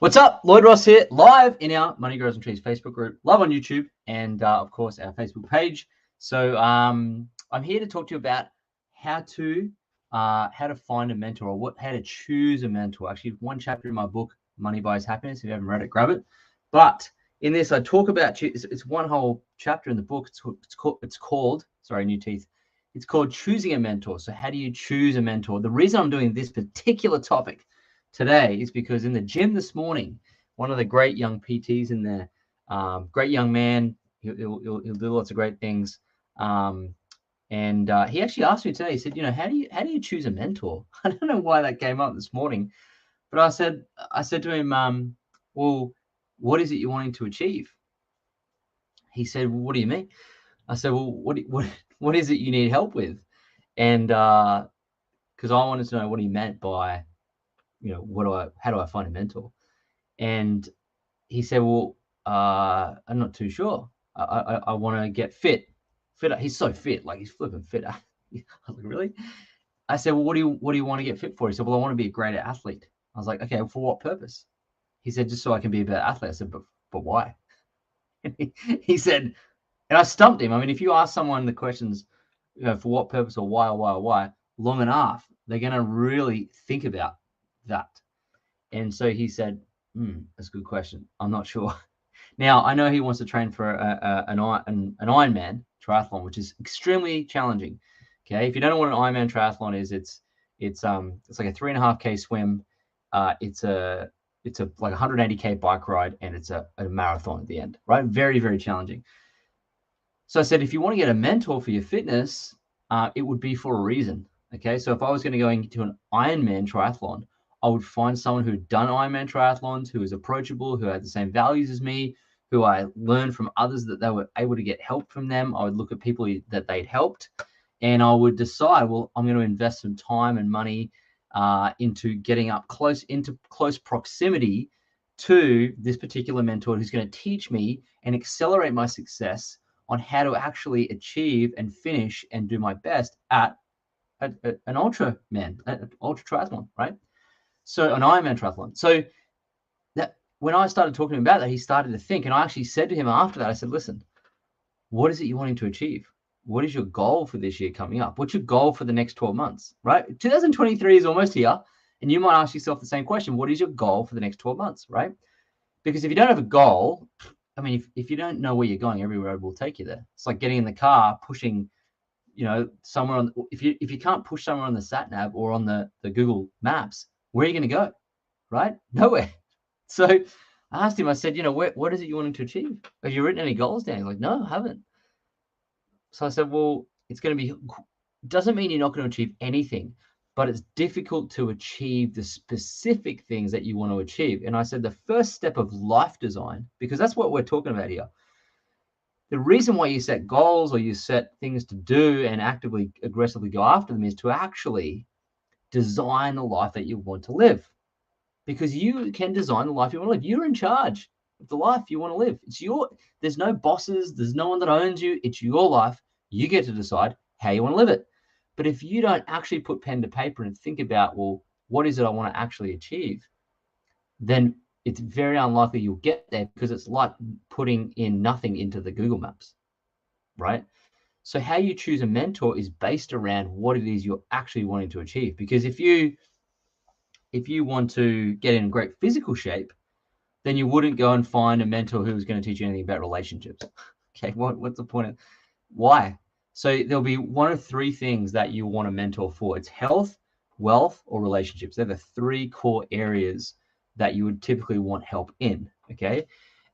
What's up? Lloyd Ross here, live in our Money Grows and Trees Facebook group, live on YouTube, and of course our Facebook page. So I'm here to talk to you about how to find a mentor, or how to choose a mentor. Actually, one chapter in my book, Money Buys Happiness. If you haven't read it, grab it. But in this, I talk about it's one whole chapter in the book. It's called sorry, new teeth. It's called Choosing a Mentor. So how do you choose a mentor? The reason I'm doing this particular topic today is because in the gym this morning, one of the great young PTs in there, great young man, he'll do lots of great things. And he actually asked me today, he said, how do you choose a mentor? I don't know why that came up this morning, but I said to him, well, what is it you're wanting to achieve? He said, well, what do you mean? I said, well, what is it you need help with? And because I wanted to know what he meant by, how do I find a mentor? And he said, well, I'm not too sure. I want to get fit. He's so fit, like he's flipping fit. I was like, really? I said, well, what do you want to get fit for? He said, well, I want to be a greater athlete. I was like, okay, well, for what purpose? He said, just so I can be a better athlete. I said, but why? He said, and I stumped him. I mean, if you ask someone the questions, for what purpose or why, long enough, they're going to really think about that. And so he said, that's a good question. I'm not sure. Now, I know he wants to train for an Ironman triathlon, which is extremely challenging. Okay, if you don't know what an Ironman triathlon is, it's like a 3.5K swim. It's like 180K bike ride, and it's a marathon at the end, right? Very, very challenging. So I said, if you want to get a mentor for your fitness, it would be for a reason. Okay, so if I was going to go into an Ironman triathlon, I would find someone who'd done Ironman triathlons, who was approachable, who had the same values as me, who I learned from others that they were able to get help from them. I would look at people that they'd helped, and I would decide, well, I'm going to invest some time and money into getting up close proximity to this particular mentor who's going to teach me and accelerate my success on how to actually achieve and finish and do my best at an ultra triathlon, right? So an Ironman triathlon. So that when I started talking about that, he started to think, and I actually said to him after that, I said, listen, what is it you're wanting to achieve? What is your goal for this year coming up? What's your goal for the next 12 months, right? 2023 is almost here, and you might ask yourself the same question. What is your goal for the next 12 months, right? Because if you don't have a goal, I mean, if you don't know where you're going, every road will take you there. It's like getting in the car, pushing, somewhere on. If you can't push somewhere on the sat nav or on the Google Maps, where are you going to go? Right? Nowhere. So I asked him. I said, what is it you wanting to achieve? Have you written any goals down? He's like, no, I haven't. So I said, well, it's going to be. Doesn't mean you're not going to achieve anything, but it's difficult to achieve the specific things that you want to achieve. And I said, the first step of life design, because that's what we're talking about here. The reason why you set goals or you set things to do and aggressively go after them is to actually design the life that you want to live. Because you can design the life you want to live. You're in charge of the life you want to live. There's no bosses, there's no one that owns you. It's your life. You get to decide how you want to live it. But if you don't actually put pen to paper and think about, well, what is it I want to actually achieve? Then it's very unlikely you'll get there, because it's like putting in nothing into the Google Maps, right? So how you choose a mentor is based around what it is you're actually wanting to achieve. Because if you want to get in great physical shape, then you wouldn't go and find a mentor who's going to teach you anything about relationships. Okay, what's the point of why? So there'll be one of three things that you want a mentor for. It's health, wealth, or relationships. They're the three core areas that you would typically want help in, okay?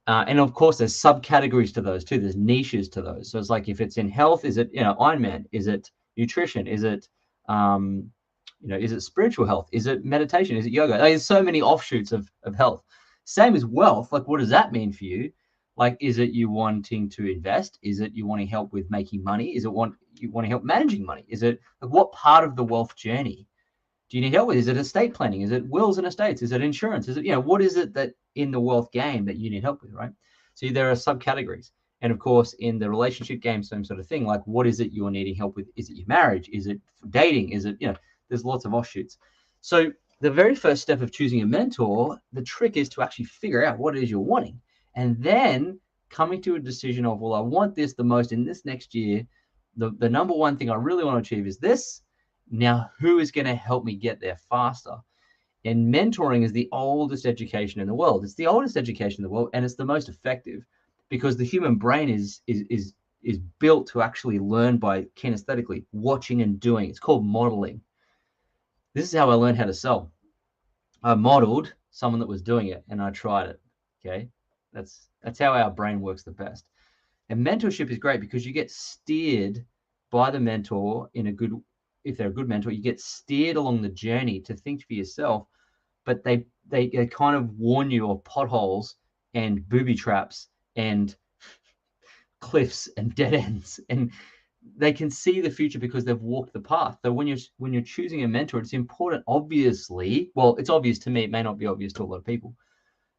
And of course, there's subcategories to those too. There's niches to those. So it's like, if it's in health, is it, Ironman? Is it nutrition? Is it, is it spiritual health? Is it meditation? Is it yoga? There's so many offshoots of health. Same as wealth. Like, what does that mean for you? Like, is it you wanting to invest? Is it you wanting help with making money? Is it you wanting help managing money? Is it like, what part of the wealth journey do you need help with? Is it estate planning? Is it wills and estates? Is it insurance? Is it, what is it that in the wealth game that you need help with, right? So there are subcategories. And of course, in the relationship game, same sort of thing. Like, what is it you're needing help with? Is it your marriage? Is it dating? Is it, there's lots of offshoots. So the very first step of choosing a mentor, the trick is to actually figure out what it is you're wanting. And then coming to a decision of, well, I want this the most in this next year. The number one thing I really want to achieve is this. Now, who is going to help me get there faster? And mentoring is the oldest education in the world. It's the oldest education in the world, and it's the most effective because the human brain is built to actually learn by kinesthetically watching and doing. It's called modeling. This is how I learned how to sell. I modeled someone that was doing it and I tried it. Okay. That's how our brain works the best. And mentorship is great because you get steered by the mentor if they're a good mentor, you get steered along the journey to think for yourself, but they kind of warn you of potholes and booby traps and cliffs and dead ends, and they can see the future because they've walked the path. So when you're choosing a mentor, it's important, obviously, well, it's obvious to me, it may not be obvious to a lot of people,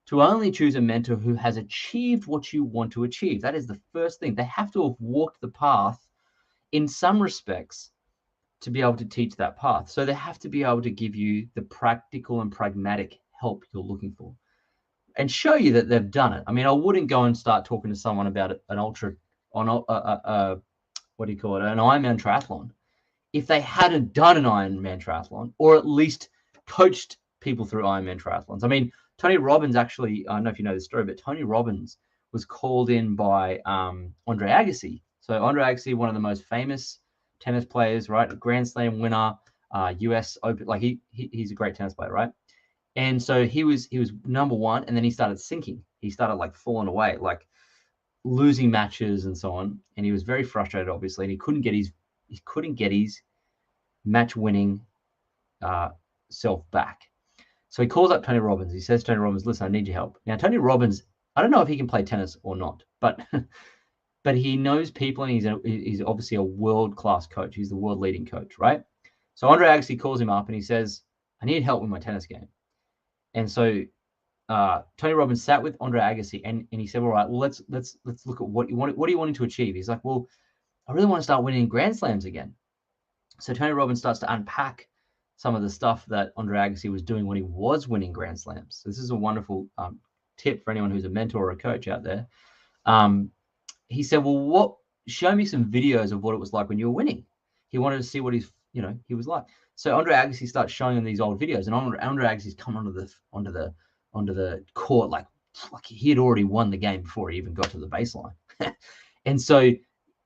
to only choose a mentor who has achieved what you want to achieve. That is the first thing. They have to have walked the path in some respects to be able to teach that path. So they have to be able to give you the practical and pragmatic help you're looking for and show you that they've done it. I mean, I wouldn't go and start talking to someone about an ultra, on what do you call it, an Ironman triathlon, if they hadn't done an Ironman triathlon or at least coached people through Ironman triathlons. I mean, Tony Robbins actually, I don't know if you know the story, but Tony Robbins was called in by Andre Agassi. So Andre Agassi, one of the most famous tennis players, right? A Grand Slam winner, US Open. Like he's a great tennis player, right? And so he was number one, and then he started sinking. He started like falling away, like losing matches and so on. And he was very frustrated, obviously, and he couldn't get his match winning self back. So he calls up Tony Robbins. He says to Tony Robbins, listen, I need your help. Now, Tony Robbins, I don't know if he can play tennis or not, but he knows people, and he's obviously a world-class coach. He's the world-leading coach, right? So Andre Agassi calls him up and he says, I need help with my tennis game. And so Tony Robbins sat with Andre Agassi and he said, all right, well, let's look at what you want. What are you wanting to achieve? He's like, well, I really want to start winning Grand Slams again. So Tony Robbins starts to unpack some of the stuff that Andre Agassi was doing when he was winning Grand Slams. So this is a wonderful tip for anyone who's a mentor or a coach out there. He said, well, show me some videos of what it was like when you were winning. He wanted to see what he was like. So Andre Agassi starts showing him these old videos, and Andre Agassi's come onto the court like he had already won the game before he even got to the baseline. And so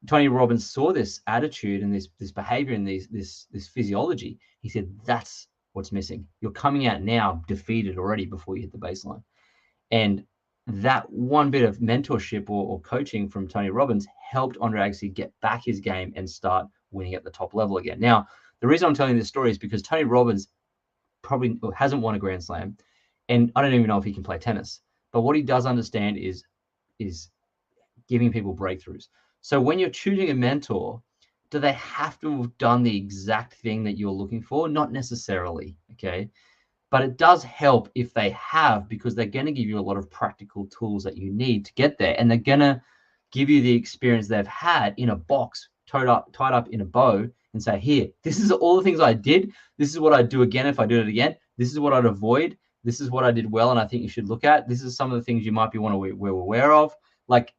Tony Robbins saw this attitude and this behavior and this physiology. He said, that's what's missing. You're coming out now defeated already before you hit the baseline. And that one bit of mentorship or coaching from Tony Robbins helped Andre Agassi get back his game and start winning at the top level again. Now, the reason I'm telling this story is because Tony Robbins probably hasn't won a Grand Slam, and I don't even know if he can play tennis. But what he does understand is giving people breakthroughs. So when you're choosing a mentor, do they have to have done the exact thing that you're looking for? Not necessarily, okay? But it does help if they have, because they're going to give you a lot of practical tools that you need to get there. And they're going to give you the experience they've had in a box, tied up in a bow, and say, here, this is all the things I did. This is what I'd do again if I did it again. This is what I'd avoid. This is what I did well, and I think you should look at. This is some of the things you might be aware of. Like,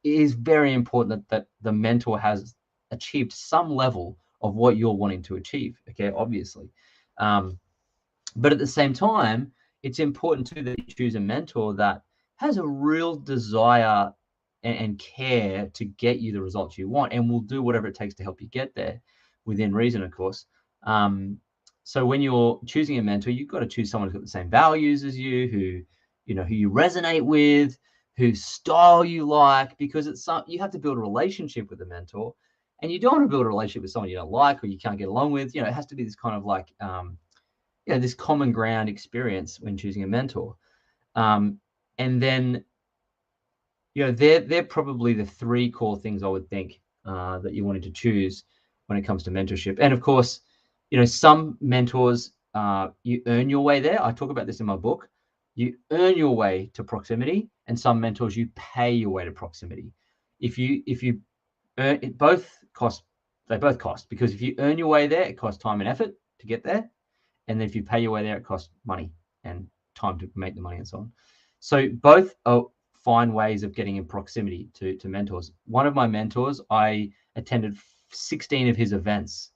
it is very important that the mentor has achieved some level of what you're wanting to achieve, okay, obviously. But at the same time, it's important too that you choose a mentor that has a real desire and care to get you the results you want, and will do whatever it takes to help you get there within reason, of course. So when you're choosing a mentor, you've got to choose someone who's got the same values as you, who you resonate with, whose style you like, because you have to build a relationship with a mentor, and you don't want to build a relationship with someone you don't like or you can't get along with. It has to be this kind of like this common ground experience when choosing a mentor. And then they're probably the three core things I would think that you wanted to choose when it comes to mentorship. And of course, some mentors, you earn your way there. I talk about this in my book. You earn your way to proximity, and some mentors you pay your way to proximity. If you earn it, they both cost, because if you earn your way there, it costs time and effort to get there. And then if you pay your way there, it costs money and time to make the money and so on. So both are fine ways of getting in proximity to mentors. One of my mentors, I attended 16 of his events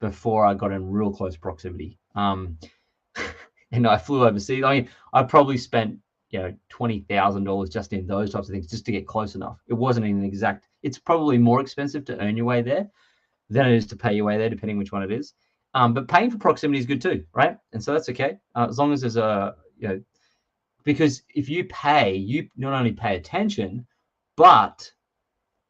before I got in real close proximity. And I flew overseas. I mean, I probably spent, $20,000 just in those types of things just to get close enough. It wasn't an exact. It's probably more expensive to earn your way there than it is to pay your way there, depending which one it is. But paying for proximity is good too, right? And so that's okay, as long as there's because if you pay, you not only pay attention, but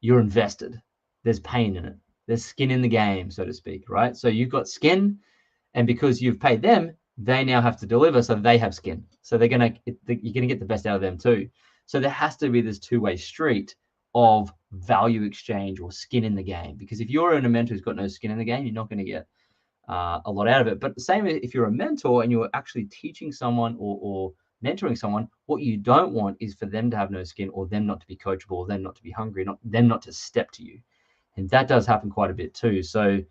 you're invested. There's pain in it. There's skin in the game, so to speak, right? So you've got skin, and because you've paid them, they now have to deliver, so they have skin. So you're gonna get the best out of them too. So there has to be this two-way street of value exchange or skin in the game. Because if you're in a mentor who's got no skin in the game, you're not going to get a lot out of it. But the same if you're a mentor and you're actually teaching someone or mentoring someone, what you don't want is for them to have no skin, or them not to be coachable, or them not to be hungry, them not to step to you. And that does happen quite a bit too. So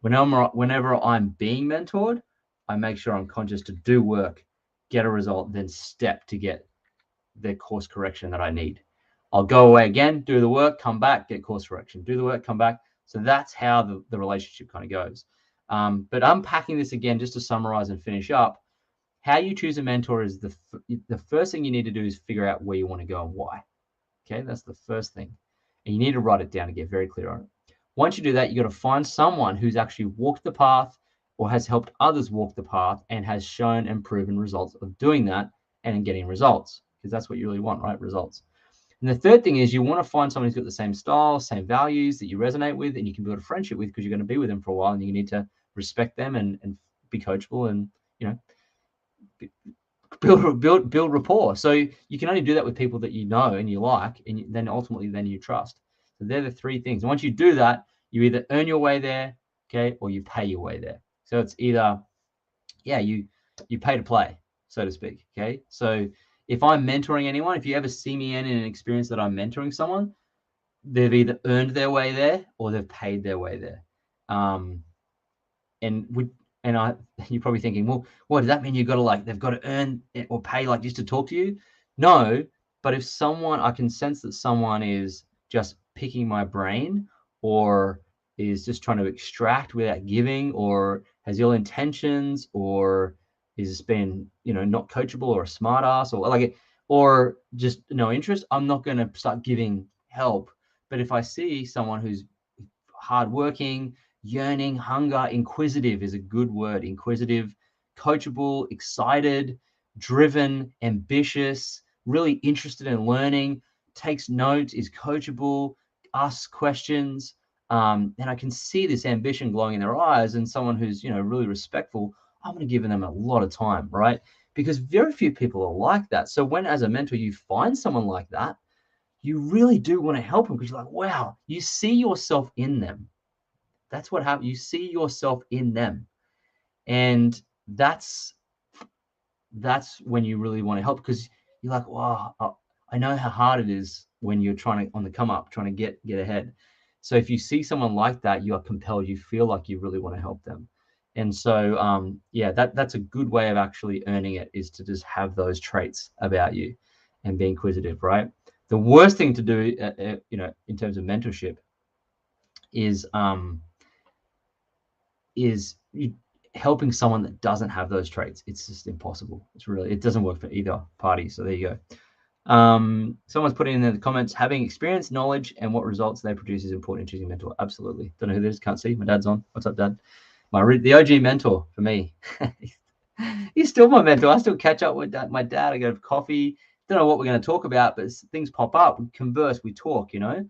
whenever I'm being mentored, I make sure I'm conscious to do work, get a result, then step to get the course correction that I need. I'll go away again, do the work, come back, get course correction, do the work, come back. So that's how the relationship kind of goes. But unpacking this again, just to summarize and finish up, how you choose a mentor is the first thing you need to do is figure out where you want to go and why. Okay, that's the first thing. And you need to write it down and get very clear on it. Once you do that, you got to find someone who's actually walked the path or has helped others walk the path and has shown and proven results of doing that and getting results, because that's what you really want, right? Results. And the third thing is you want to find someone who's got the same style, same values that you resonate with, and you can build a friendship with, because you're going to be with them for a while, and you need to respect them and be coachable and, build rapport. So you can only do that with people that you know and you like, and then ultimately you trust. So they're the three things. And once you do that, you either earn your way there, okay, or you pay your way there. So it's either, you pay to play, so to speak, okay? So if I'm mentoring anyone, if you ever see me in an experience that I'm mentoring someone, they've either earned their way there or they've paid their way there. You're probably thinking, well, what does that mean? They've got to earn it or pay just to talk to you? No, but if I can sense that someone is just picking my brain, or is just trying to extract without giving, or has ill intentions, or is being, not coachable, or a smart ass, or just no interest, I'm not going to start giving help. But if I see someone who's hardworking, yearning, hunger, inquisitive is a good word. Inquisitive, coachable, excited, driven, ambitious, really interested in learning, takes notes, is coachable, asks questions, and I can see this ambition glowing in their eyes, and someone who's, really respectful, I'm going to give them a lot of time, right? Because very few people are like that. So when, as a mentor, you find someone like that, you really do want to help them, because you're like, wow, you see yourself in them. That's what happens. You see yourself in them. And that's when you really want to help, because you're like, wow, I know how hard it is when you're trying to, on the come up, trying to get ahead. So if you see someone like that, you are compelled, you feel like you really want to help them. And so, that's a good way of actually earning it, is to just have those traits about you and be inquisitive, right? The worst thing to do, in terms of mentorship is helping someone that doesn't have those traits. It's just impossible. It doesn't work for either party. So there you go. Someone's putting in the comments, having experience, knowledge, and what results they produce is important in choosing a mentor. Absolutely. Don't know who this is. Can't see. My dad's on. What's up, Dad? The OG mentor for me. He's still my mentor. I still catch up with my dad. I go to coffee. Don't know what we're going to talk about, but things pop up. We converse. We talk. And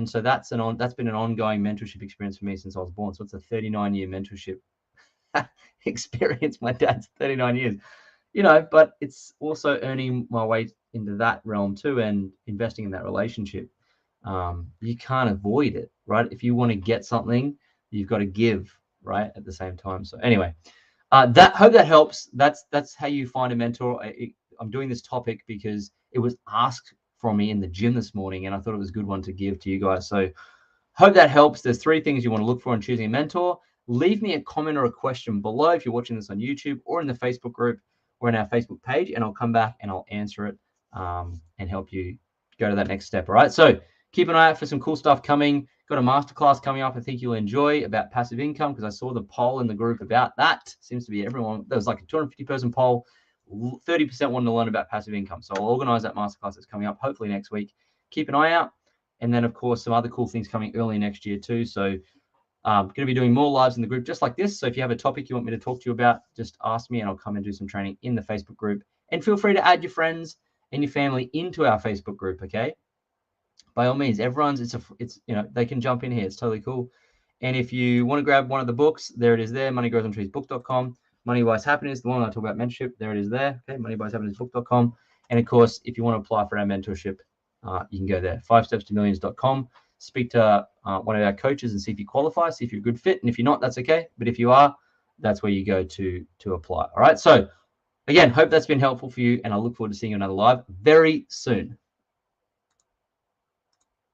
so that's been an ongoing mentorship experience for me since I was born. So it's a 39-year mentorship experience. My dad's 39 years. But it's also earning my way into that realm too, and investing in that relationship. You can't avoid it, right? If you want to get something, you've got to give, right, at the same time. So anyway, hope that helps. That's how you find a mentor. I'm doing this topic because it was asked from me in the gym this morning, and I thought it was a good one to give to you guys. So hope that helps. There's 3 things you want to look for in choosing a mentor. leave me a comment or a question below if you're watching this on YouTube or in the Facebook group or in our Facebook page, and I'll come back and I'll answer it and help you go to that next step. All right. So keep an eye out for some cool stuff coming. Got a masterclass coming up I think you'll enjoy about passive income, because I saw the poll in the group about that. Seems to be everyone. There was like a 250 person poll. 30% wanted to learn about passive income. So I'll organize that masterclass that's coming up hopefully next week. Keep an eye out. And then, of course, some other cool things coming early next year too. So I'm going to be doing more lives in the group just like this. So if you have a topic you want me to talk to you about, just ask me and I'll come and do some training in the Facebook group. And feel free to add your friends and your family into our Facebook group, okay? By all means, everyone's, it's you know, they can jump in here. It's totally cool. And if you want to grab one of the books, there it is there, moneygrowsonTreesbook.com. Money Wise Happiness, the one I talk about mentorship, there it is there. Okay, moneywisehappinessbook.com. And of course, if you want to apply for our mentorship, you can go there, 5stepstomillions.com. Speak to one of our coaches and see if you qualify, see if you're a good fit. And if you're not, that's okay. But if you are, that's where you go to apply. All right. So again, hope that's been helpful for you. And I look forward to seeing you another live very soon.